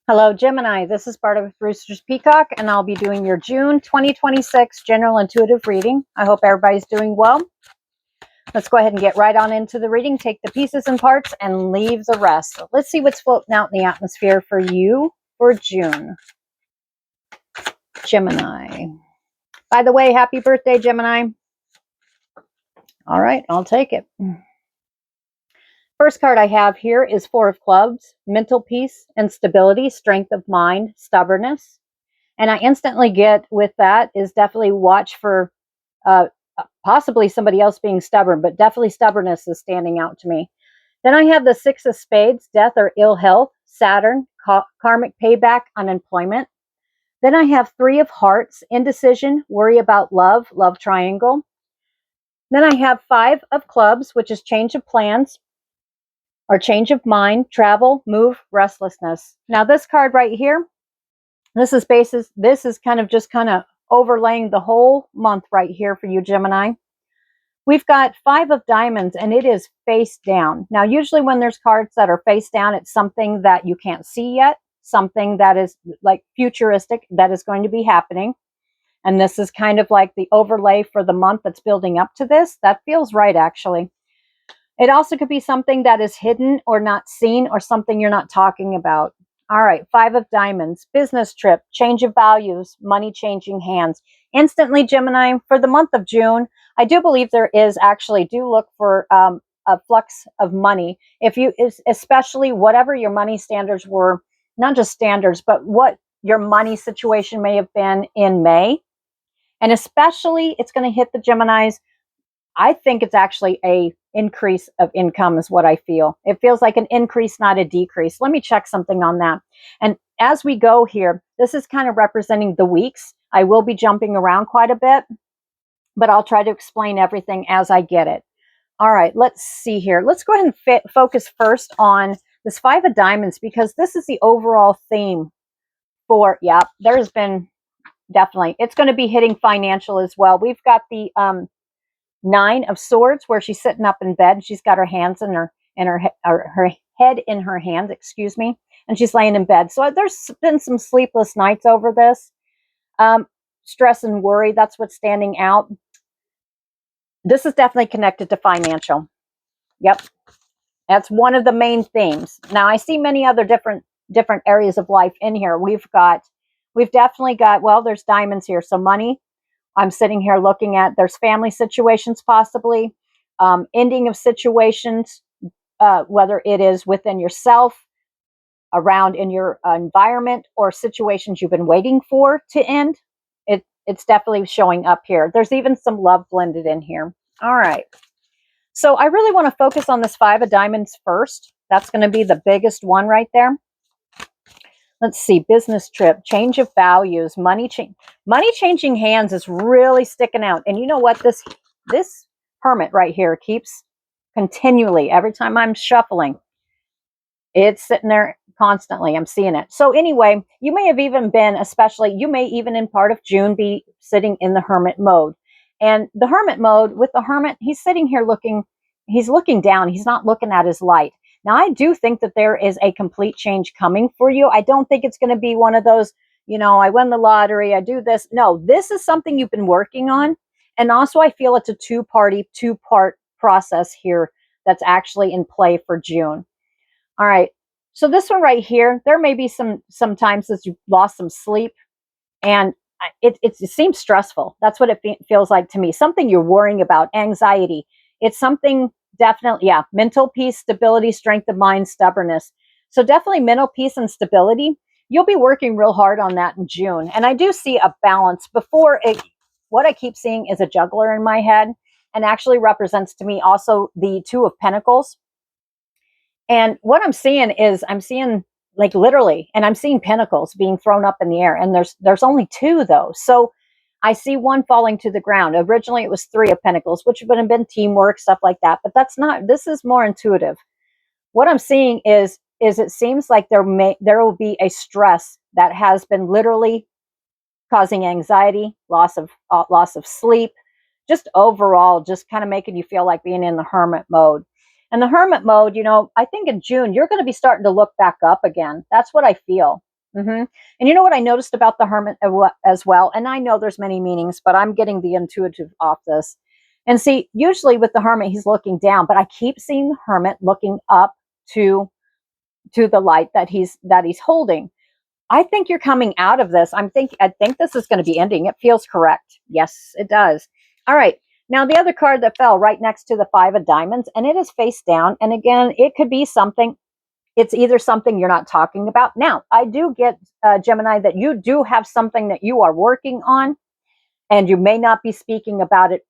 Hello, Gemini. This is Barta with Roosters Peacock, and I'll be doing your June 2026 general intuitive reading. I hope everybody's doing well. Let's go ahead and get right on into the reading. Take the pieces and parts and leave the rest. So let's see what's floating out in the atmosphere for you for June. Gemini. By the way, happy birthday, Gemini. All right, I'll take it. First card I have here is Four of Clubs, mental peace and stability, strength of mind, stubbornness. And I instantly get with that is definitely watch for possibly somebody else being stubborn, but definitely stubbornness is standing out to me. Then I have the Six of Spades, death or ill health, Saturn, karmic payback, unemployment. Then I have Three of Hearts, indecision, worry about love, love triangle. Then I have Five of Clubs, which is change of plans or change of mind, travel, move, restlessness. Now this card right here, this is kind of overlaying the whole month right here for you, Gemini. We've got Five of Diamonds, and it is face down. Now, usually when there's cards that are face down, it's something that you can't see yet, something that is like futuristic that is going to be happening. And this is kind of like the overlay for the month that's building up to this. That feels right, actually. It also could be something that is hidden or not seen or something you're not talking about. All right, Five of Diamonds, business trip, change of values, money changing hands. Instantly, Gemini, for the month of June, I do believe there is actually, do look for a flux of money. If you, especially whatever your money standards were, not just standards, but what your money situation may have been in May. And especially, it's going to hit the Geminis. I think it's actually a increase of income is what I feel. It feels like an increase, not a decrease. Let me check something on that. And as we go here, this is kind of representing the weeks. I will be jumping around quite a bit, but I'll try to explain everything as I get it. All right, let's see here. Let's go ahead and focus first on this Five of Diamonds, because this is the overall theme for, there's been definitely, it's going to be hitting financial as well. We've got the Nine of Swords, where she's sitting up in bed. She's got her hands in her head in her hands, excuse me, and she's laying in bed. So there's been some sleepless nights over this. Stress and worry, that's what's standing out. This is definitely connected to financial. Yep. That's one of the main themes. Now I see many other different areas of life in here. We've definitely got, well, there's diamonds here. So money, I'm sitting here looking at, there's family situations possibly, ending of situations, whether it is within yourself, around in your environment, or situations you've been waiting for to end. It's definitely showing up here. There's even some love blended in here. All right. So I really want to focus on this Five of Diamonds first. That's going to be the biggest one right there. Let's see, business trip, change of values, money changing hands is really sticking out. And you know what? This Hermit right here keeps continually, every time I'm shuffling, it's sitting there constantly. I'm seeing it. So anyway, you may have even been, you may even in part of June be sitting in the Hermit mode. And the Hermit mode, with the Hermit, he's sitting here he's looking down. He's not looking at his light. Now, I do think that there is a complete change coming for you. I don't think it's going to be one of those, I won the lottery, I do this. No, this is something you've been working on. And also, I feel it's a two-part process here that's actually in play for June. All right. So this one right here, there may be some times that you've lost some sleep, and it seems stressful. That's what it feels like to me. Something you're worrying about, anxiety. It's something definitely, mental peace, stability, strength of mind, stubbornness. So definitely mental peace and stability. You'll be working real hard on that in June. And I do see a balance what I keep seeing is a juggler in my head, and actually represents to me also the Two of Pentacles. And what I'm seeing like literally, and I'm seeing pentacles being thrown up in the air, and there's only two though. So I see one falling to the ground. Originally it was Three of Pentacles, which would have been teamwork, stuff like that. But this is more intuitive. What I'm seeing is it seems like there will be a stress that has been literally causing anxiety, loss of sleep, just overall, just kind of making you feel like being in the Hermit mode. And the Hermit mode, I think in June, you're going to be starting to look back up again. That's what I feel. And you know what I noticed about the Hermit as well? And I know there's many meanings, but I'm getting the intuitive off this. And see, usually with the Hermit, he's looking down, but I keep seeing the Hermit looking up to the light that he's holding. I think you're coming out of this. I think this is going to be ending. It feels correct. Yes, it does. All right. Now the other card that fell right next to the 5 of diamonds, and it is face down. And again, it could be something. It's either something you're not talking about. Now, I do get, Gemini, that you do have something that you are working on, and you may not be speaking about it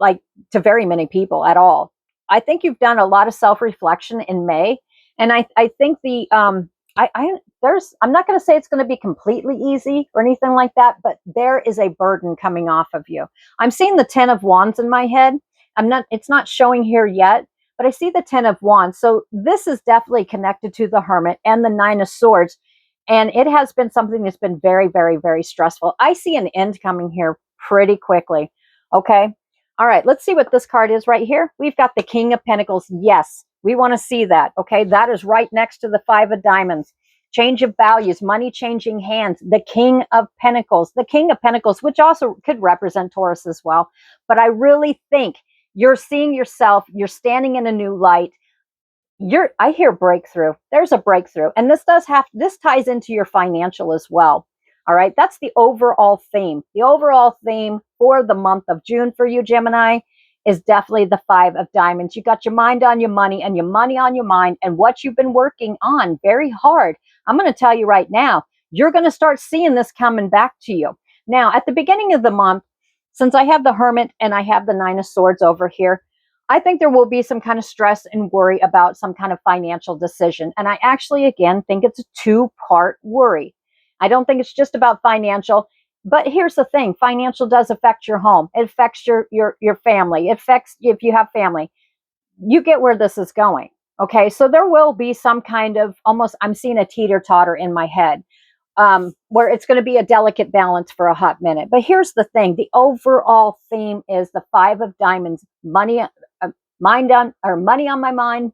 like to very many people at all. I think you've done a lot of self-reflection in May, and I think the I'm not going to say it's going to be completely easy or anything like that, but there is a burden coming off of you. I'm seeing the 10 of Wands in my head. It's not showing here yet, but I see the 10 of Wands. So this is definitely connected to the Hermit and the 9 of Swords. And it has been something that's been very, very, very stressful. I see an end coming here pretty quickly. Okay. All right. Let's see what this card is right here. We've got the King of Pentacles. Yes, we want to see that. Okay. That is right next to the 5 of diamonds. Change of values, money changing hands, the King of Pentacles, which also could represent Taurus as well. But I really think you're seeing yourself, you're standing in a new light. I hear breakthrough. There's a breakthrough. And this ties into your financial as well. All right. That's the overall theme. The overall theme for the month of June for you, Gemini, is definitely the 5 of diamonds. You got your mind on your money and your money on your mind and what you've been working on very hard. I'm going to tell you right now, you're going to start seeing this coming back to you. Now, at the beginning of the month, since I have the Hermit and I have the 9 of Swords over here, I think there will be some kind of stress and worry about some kind of financial decision. And I actually, again, think it's a 2-part worry. I don't think it's just about financial. But here's the thing, financial does affect your home. It affects your family. It affects, if you have family, you get where this is going. Okay, so there will be some kind of almost, I'm seeing a teeter-totter in my head, where it's going to be a delicate balance for a hot minute. But here's the thing, the overall theme is the 5 of diamonds, money on my mind.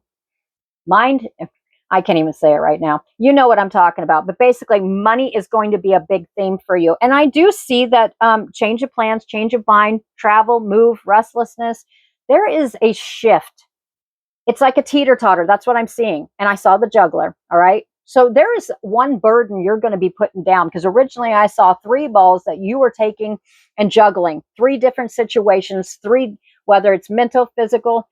I can't even say it right now. You know what I'm talking about. But basically, money is going to be a big theme for you. And I do see that change of plans, change of mind, travel, move, restlessness. There is a shift. It's like a teeter-totter. That's what I'm seeing. And I saw the juggler. All right. So there is one burden you're going to be putting down, because originally I saw 3 balls that you were taking and juggling, 3 different situations, 3, whether it's mental, physical,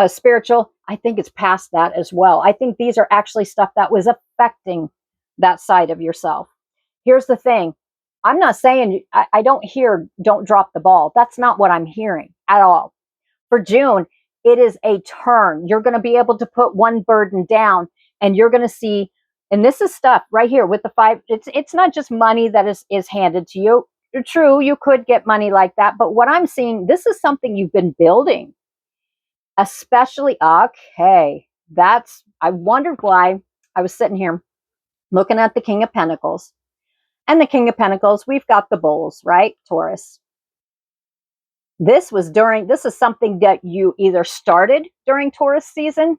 spiritual. I think it's past that as well. I think these are actually stuff that was affecting that side of yourself. Here's the thing. I'm not saying, I don't hear don't drop the ball. That's not what I'm hearing at all. For June, it is a turn. You're going to be able to put one burden down, and you're going to see, and this is stuff right here with the 5. It's not just money that is handed to you. True, you could get money like that. But what I'm seeing, this is something you've been building. Especially, okay, I wondered why I was sitting here looking at the King of Pentacles. And the King of Pentacles, we've got the Bulls, right? Taurus. This is something that you either started during Taurus season,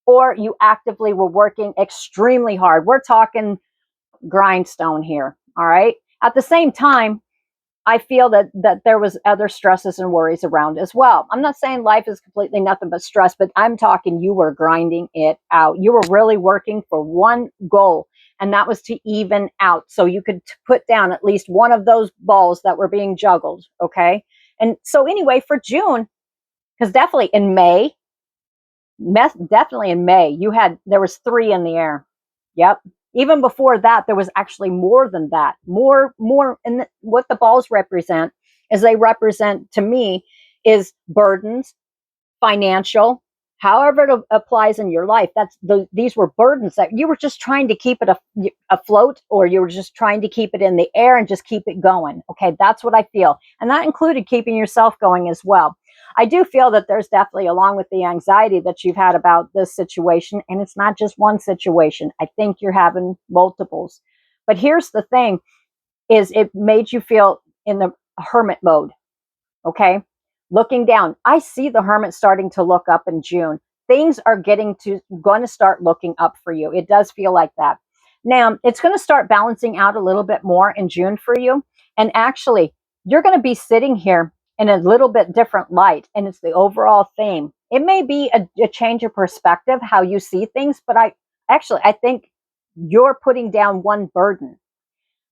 or you actively were working extremely hard. We're talking grindstone here, all right? At the same time, I feel that there was other stresses and worries around as well. I'm not saying life is completely nothing but stress, but I'm talking you were grinding it out. You were really working for one goal, and that was to even out so you could put down at least one of those balls that were being juggled, okay? And so anyway, for June, because definitely in May, there was 3 in the air. Yep. Even before that, there was actually more than that. More. And what the balls represent is they represent, to me, is burdens, financial, however it applies in your life. These were burdens that you were just trying to keep it afloat, or you were just trying to keep it in the air and just keep it going. Okay, that's what I feel. And that included keeping yourself going as well. I do feel that there's definitely, along with the anxiety that you've had about this situation, and it's not just one situation. I think you're having multiples. But here's the thing, is it made you feel in the hermit mode, okay? Looking down. I see the Hermit starting to look up in June. Things are going to start looking up for you. It does feel like that. Now, it's going to start balancing out a little bit more in June for you. And actually, you're going to be sitting here in a little bit different light. And it's the overall theme. It may be a change of perspective, how you see things. But I think you're putting down one burden.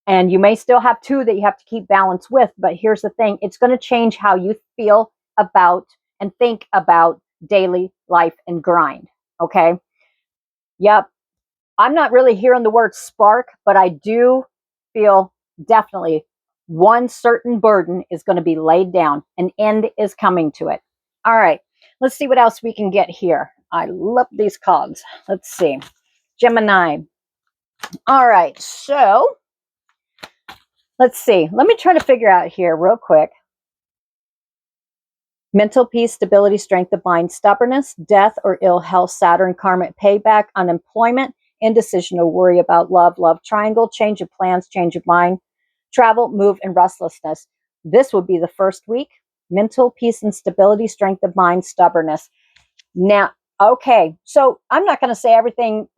And you may still have two that you have to keep balance with. But here's the thing. It's going to change how you feel about and think about daily life and grind. Okay. Yep. I'm not really hearing the word spark, but I do feel definitely one certain burden is going to be laid down. An end is coming to it. All right. Let's see what else we can get here. I love these cards. Let's see. Gemini. All right. So let's see. Let me try to figure out here real quick. Mental peace, stability, strength of mind, stubbornness, death or ill health, Saturn, karmic payback, unemployment, indecision or worry about love, love triangle, change of plans, change of mind, travel, move, and restlessness. This would be the first week. Mental peace and stability, strength of mind, stubbornness. Now, okay, so I'm not going to say everything.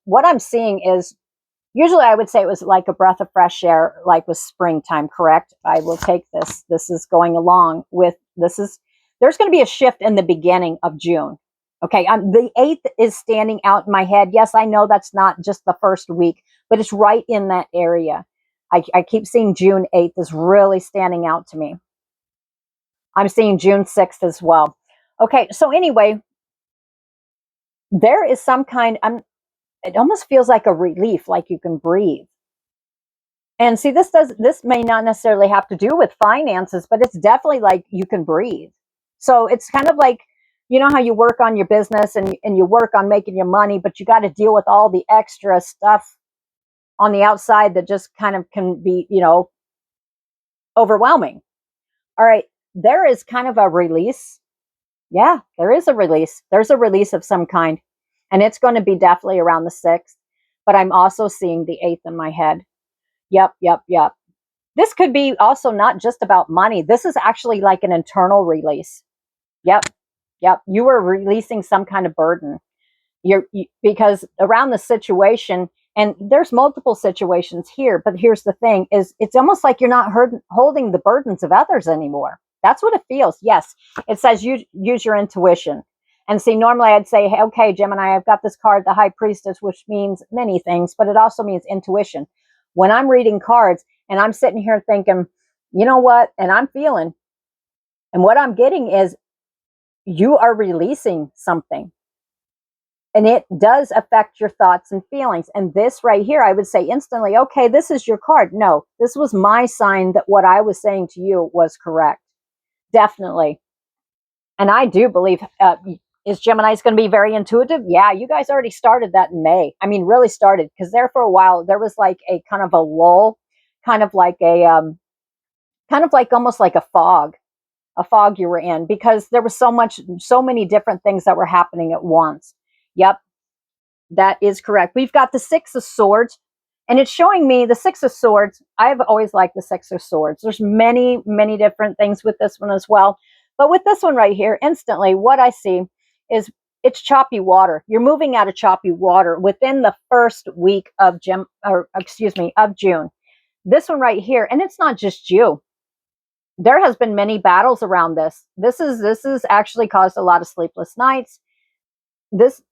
What I'm seeing is, usually I would say it was like a breath of fresh air, like with springtime, correct? I will take this. This is going along with, there's going to be a shift in the beginning of June. Okay, the 8th is standing out in my head. Yes, I know that's not just the first week, but it's right in that area. I keep seeing June 8th is really standing out to me. I'm seeing June 6th as well. Okay, so anyway, there is some kind, it almost feels like a relief, like you can breathe. And see, this may not necessarily have to do with finances, but it's definitely like you can breathe. So it's kind of like, you know how you work on your business and you work on making your money, but you got to deal with all the extra stuff on the outside that just kind of can be, overwhelming. All right. There is kind of a release. Yeah, there is a release. There's a release of some kind. And it's going to be definitely around the 6th. But I'm also seeing the 8th in my head. Yep. This could be also not just about money. This is actually like an internal release. Yep. You were releasing some kind of burden. Because around the situation, and there's multiple situations here, but here's the thing, is it's almost like you're not holding the burdens of others anymore. That's what it feels. Yes, it says use your intuition. And see, normally I'd say, hey, okay, Gemini, I've got this card, the High Priestess, which means many things, but it also means intuition. When I'm reading cards and I'm sitting here thinking, you know what, and I'm feeling, and what I'm getting is you are releasing something. And it does affect your thoughts and feelings. And this right here, I would say instantly, okay, this is your card. No, this was my sign that what I was saying to you was correct. Definitely. And I do believe, is Gemini's going to be very intuitive? Yeah, you guys already started that in May. I mean, really started, because there for a while, there was like a kind of a lull, kind of like almost like a fog you were in, because there was so many different things that were happening at once. Yep, that is correct. We've got the 6 of Swords, and it's showing me the 6 of Swords. I've always liked the 6 of Swords. There's many, many different things with this one as well. But with this one right here, instantly, what I see is it's choppy water. You're moving out of choppy water within the first week of June. This one right here, and it's not just you. There has been many battles around this. This has actually caused a lot of sleepless nights. This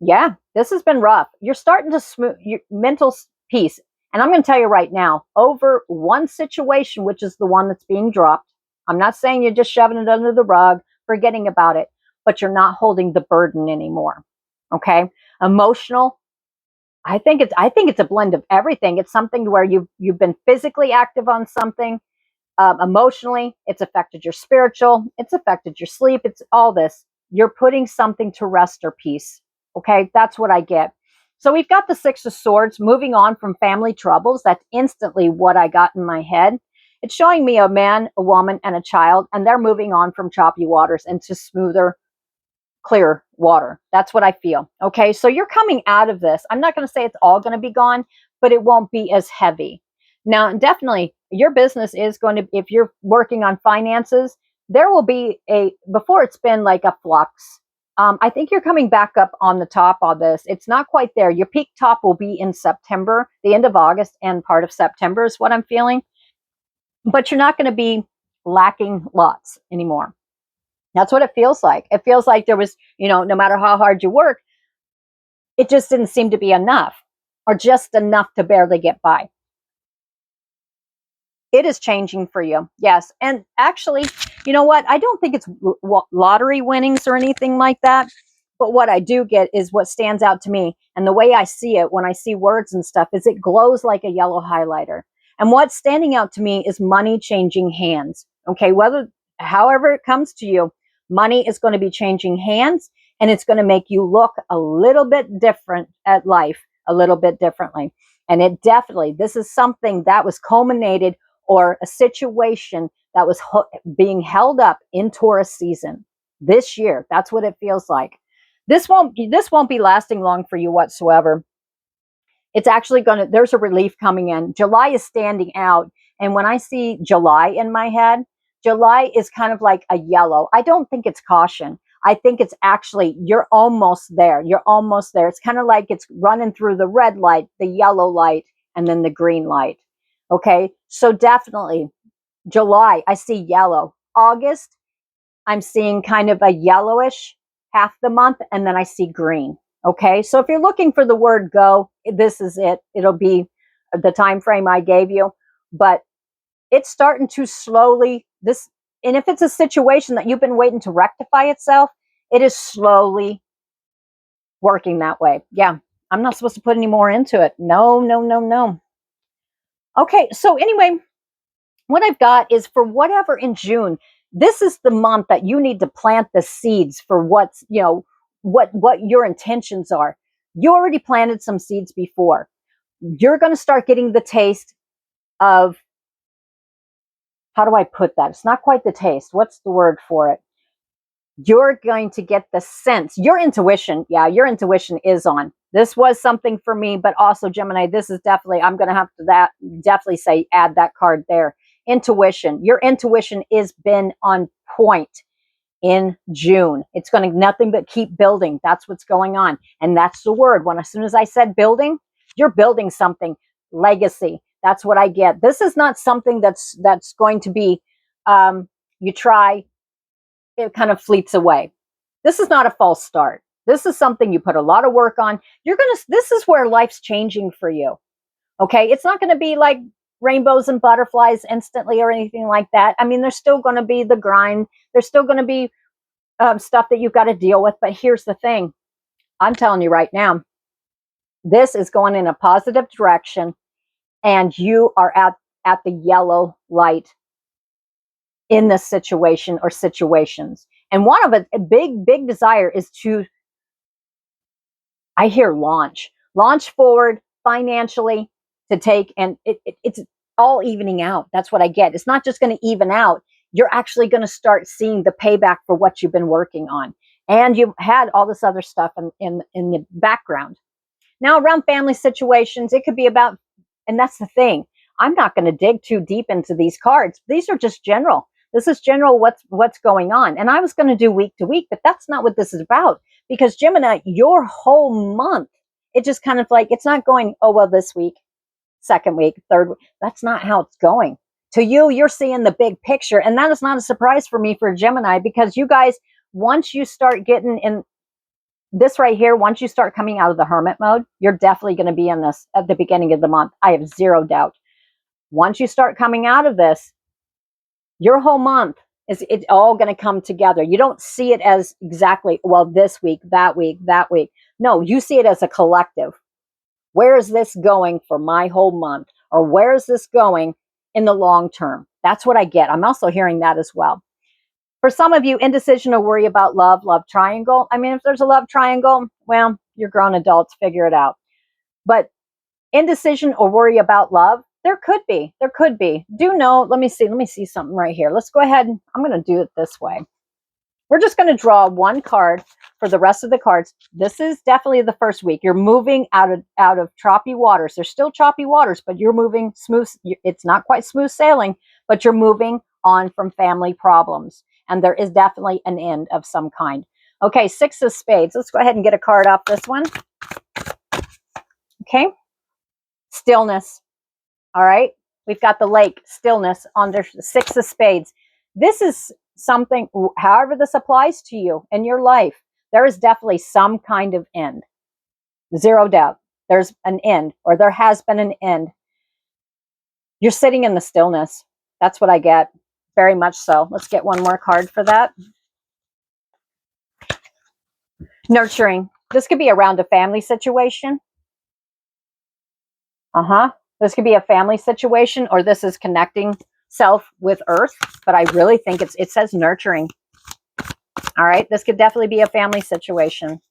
has been rough. You're starting to smooth your mental peace. And I'm going to tell you right now, over one situation, which is the one that's being dropped. I'm not saying you're just shoving it under the rug, forgetting about it, but you're not holding the burden anymore. Okay. Emotional. I think it's a blend of everything. It's something where you've been physically active on something. Emotionally, it's affected your spiritual. It's affected your sleep. It's all this. You're putting something to rest or peace. Okay, that's what I get. So we've got the 6 of Swords, moving on from family troubles. That's instantly what I got in my head. It's showing me a man, a woman, and a child, and they're moving on from choppy waters into smoother, clear water. That's what I feel. Okay, so you're coming out of this. I'm not going to say it's all going to be gone, but it won't be as heavy. Now, definitely, your business is going to, if you're working on finances, there will be before it's been like a flux. I think you're coming back up on the top of this. It's not quite there. Your peak top will be in September, the end of August and part of September is what I'm feeling. But you're not going to be lacking lots anymore. That's what it feels like. It feels like there was, no matter how hard you work, it just didn't seem to be enough or just enough to barely get by. It is changing for you. Yes. And actually, you know what? I don't think it's lottery winnings or anything like that. But what I do get is what stands out to me. And the way I see it when I see words and stuff is it glows like a yellow highlighter. And what's standing out to me is money changing hands. Okay. However it comes to you, money is going to be changing hands and it's going to make you look a little bit different at life, a little bit differently. And it definitely, this is something that was culminated or a situation that was being held up in Taurus season this year. That's what it feels like. This won't be lasting long for you whatsoever. It's actually there's a relief coming in. July is standing out. And when I see July in my head, July is kind of like a yellow. I don't think it's caution. I think it's actually, you're almost there. You're almost there. It's kind of like it's running through the red light, the yellow light, and then the green light. Okay, so definitely July, I see yellow. August, I'm seeing kind of a yellowish half the month, and then I see green. Okay, so if you're looking for the word go, this is it. It'll be the time frame I gave you, but it's starting to slowly, and if it's a situation that you've been waiting to rectify itself, it is slowly working that way. Yeah, I'm not supposed to put any more into it. No, no, no, no. Okay, so anyway, what I've got is for whatever in June, this is the month that you need to plant the seeds for what's, what your intentions are. You already planted some seeds before. You're going to start getting the taste of, how do I put that? It's not quite the taste. What's the word for it? You're going to get the sense, your intuition. Yeah, your intuition is on. This was something for me, but also Gemini, this is definitely, I'm going to have to definitely say, add that card there. Intuition. Your intuition is been on point in June. It's going to nothing but keep building. That's what's going on. And that's the word. As soon as I said building, you're building something. Legacy. That's what I get. This is not something that's going to be, you try, it kind of fleets away. This is not a false start. This is something you put a lot of work on. This is where life's changing for you. Okay. It's not going to be like rainbows and butterflies instantly or anything like that. I mean, there's still going to be the grind. There's still going to be stuff that you've got to deal with. But here's the thing. I'm telling you right now, this is going in a positive direction and you are at the yellow light in this situation or situations. And one of a big desire is to, I hear launch forward financially to take, and it's all evening out. That's what I get. It's not just going to even out. You're actually going to start seeing the payback for what you've been working on. And you've had all this other stuff in the background. Now around family situations, it could be about, and that's the thing. I'm not going to dig too deep into these cards. These are just general. This is general what's going on. And I was going to do week to week, but that's not what this is about. Because Gemini, your whole month, it just kind of like, it's not going, oh, well, this week, second week, third week. That's not how it's going. To you, you're seeing the big picture. And that is not a surprise for me for Gemini, because you guys, once you start getting in this right here, once you start coming out of the hermit mode, you're definitely going to be in this at the beginning of the month. I have zero doubt. Once you start coming out of this, your whole month it's all going to come together. You don't see it as exactly, well, this week, that week, that week. No, you see it as a collective. Where is this going for my whole month? Or where is this going in the long term? That's what I get. I'm also hearing that as well. For some of you, indecision or worry about love triangle. I mean, if there's a love triangle, well, you're grown adults, figure it out. But indecision or worry about love, there could be. Do know, let me see something right here. Let's go ahead. I'm going to do it this way. We're just going to draw one card for the rest of the cards. This is definitely the first week. You're moving out of choppy waters. There's still choppy waters, but you're moving smooth. It's not quite smooth sailing, but you're moving on from family problems. And there is definitely an end of some kind. Okay, 6 of spades. Let's go ahead and get a card off this one. Okay. Stillness. All right. We've got the lake, stillness on the 6 of spades. This is something, however this applies to you in your life, there is definitely some kind of end. Zero doubt. There's an end, or there has been an end. You're sitting in the stillness. That's what I get. Very much so. Let's get one more card for that. Nurturing. This could be around a family situation. This could be a family situation, or this is connecting self with earth, but I really think it says nurturing. All right. This could definitely be a family situation.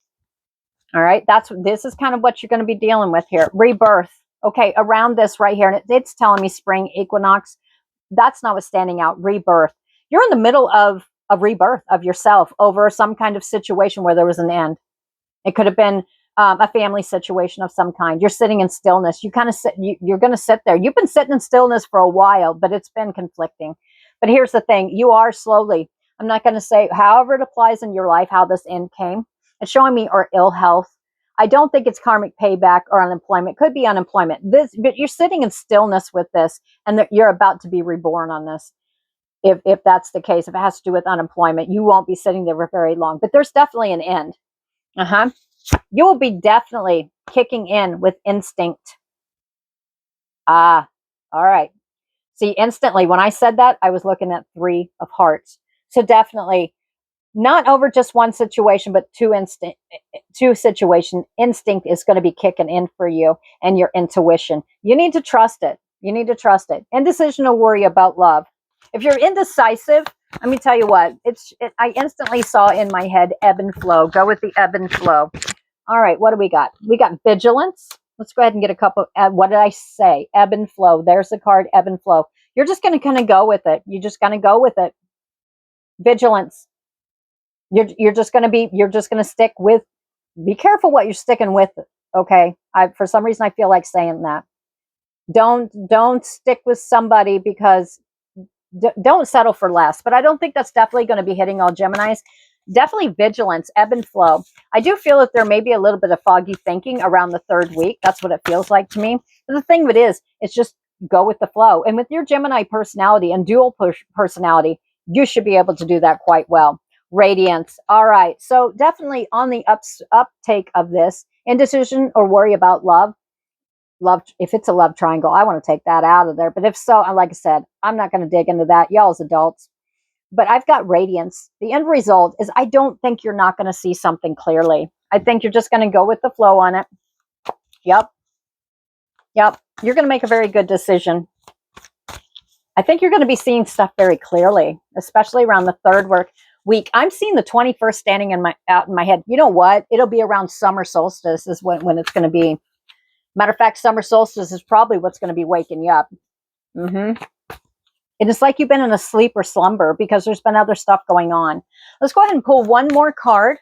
All right. This is kind of what you're going to be dealing with here. Rebirth. Okay. Around this right here. And it's telling me spring equinox. That's not what's standing out. Rebirth. You're in the middle of a rebirth of yourself over some kind of situation where there was an end. It could have been a family situation of some kind. You're sitting in stillness. You kind of sit, you're going to sit there. You've been sitting in stillness for a while, but it's been conflicting. But here's the thing. You are slowly, I'm not going to say however it applies in your life, how this end came. It's showing me or ill health. I don't think it's karmic payback or unemployment. Could be unemployment. But you're sitting in stillness with this, and you're about to be reborn on this. If that's the case, if it has to do with unemployment, you won't be sitting there for very long. But there's definitely an end. You will be definitely kicking in with instinct. All right. See, instantly, when I said that, I was looking at 3 of hearts. So definitely not over just one situation, but two situation. Instinct is going to be kicking in for you, and your intuition. You need to trust it. You need to trust it. Indecision or worry about love. If you're indecisive, let me tell you what, I instantly saw in my head ebb and flow. Go with the ebb and flow. All right, what do we got? We got vigilance. Let's go ahead and get a couple. What did I say? Ebb and flow. There's the card, ebb and flow. You're just going to kind of go with it. You're just going to go with it. Vigilance. You're just going to stick with, be careful what you're sticking with. Okay. For some reason, I feel like saying that. Don't stick with somebody because don't settle for less. But I don't think that's definitely going to be hitting all Geminis. Definitely vigilance, ebb and flow. I do feel that there may be a little bit of foggy thinking around the 3rd week. That's what it feels like to me. But the thing of it is, it's just go with the flow. And with your Gemini personality and dual personality, you should be able to do that quite well. Radiance. All right. So definitely on the uptake of this, indecision or worry about love. Love, if it's a love triangle, I want to take that out of there. But if so, like I said, I'm not going to dig into that. Y'all as adults. But I've got radiance. The end result is I don't think you're not going to see something clearly. I think you're just going to go with the flow on it. Yep. You're going to make a very good decision. I think you're going to be seeing stuff very clearly, especially around the 3rd week. I'm seeing the 21st standing out in my head. You know what? It'll be around summer solstice is when it's going to be. Matter of fact, summer solstice is probably what's going to be waking you up. And it's like you've been in a sleep or slumber because there's been other stuff going on. Let's go ahead and pull one more card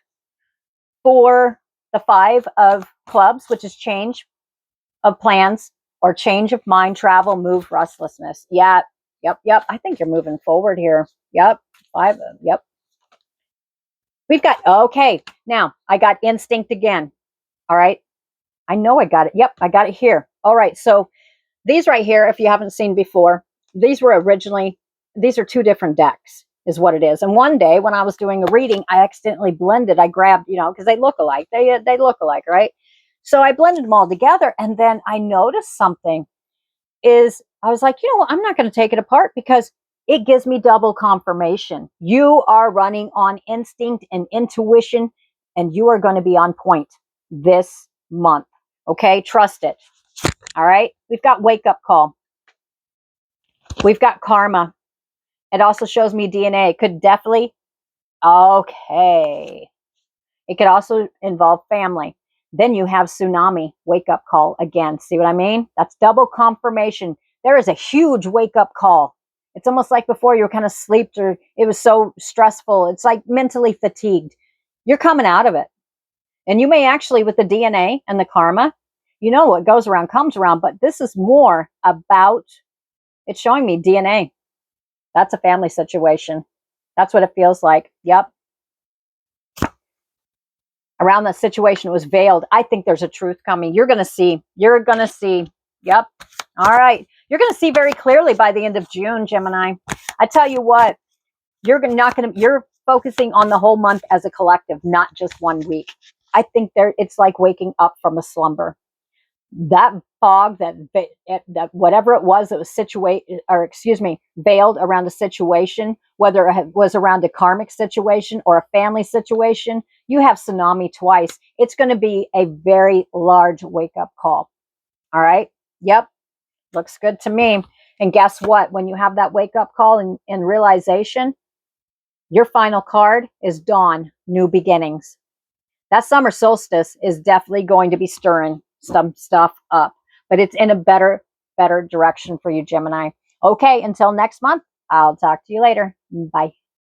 for the 5 of clubs, which is change of plans or change of mind, travel, move, restlessness. Yeah. Yep. I think you're moving forward here. Yep. 5. Yep. We've got, okay. Now I got instinct again. All right. I know I got it. Yep. I got it here. All right. So these right here, if you haven't seen before, these are 2 different decks is what it is. And one day when I was doing a reading, I accidentally blended. I grabbed, because they look alike. They look alike, right? So I blended them all together. And then I noticed something is I was like, I'm not going to take it apart because it gives me double confirmation. You are running on instinct and intuition, and you are going to be on point this month. Okay. Trust it. All right. We've got wake up call. We've got karma. It also shows me DNA. It could definitely, okay. It could also involve family. Then you have tsunami, wake up call again. See what I mean? That's double confirmation. There is a huge wake up call. It's almost like before you were kind of sleeped or it was so stressful. It's like mentally fatigued. You're coming out of it. And you may actually, with the DNA and the karma, what goes around comes around. But this is more about, it's showing me DNA. That's a family situation. That's what it feels like. Yep. around the situation. It was veiled. I think there's a truth coming. You're going to see. You're going to see. Yep. All right. You're going to see very clearly by the end of June, Gemini. I tell you what, you're focusing on the whole month as a collective, not just one week. I think it's like waking up from a slumber. That fog, that whatever it was that was veiled around a situation, whether it was around a karmic situation or a family situation, you have tsunami twice. It's going to be a very large wake-up call. All right. Yep. Looks good to me. And guess what? When you have that wake-up call and realization, your final card is Dawn, New Beginnings. That summer solstice is definitely going to be stirring some stuff up, but it's in a better direction for you, Gemini. Okay, until next month, I'll talk to you later. Bye.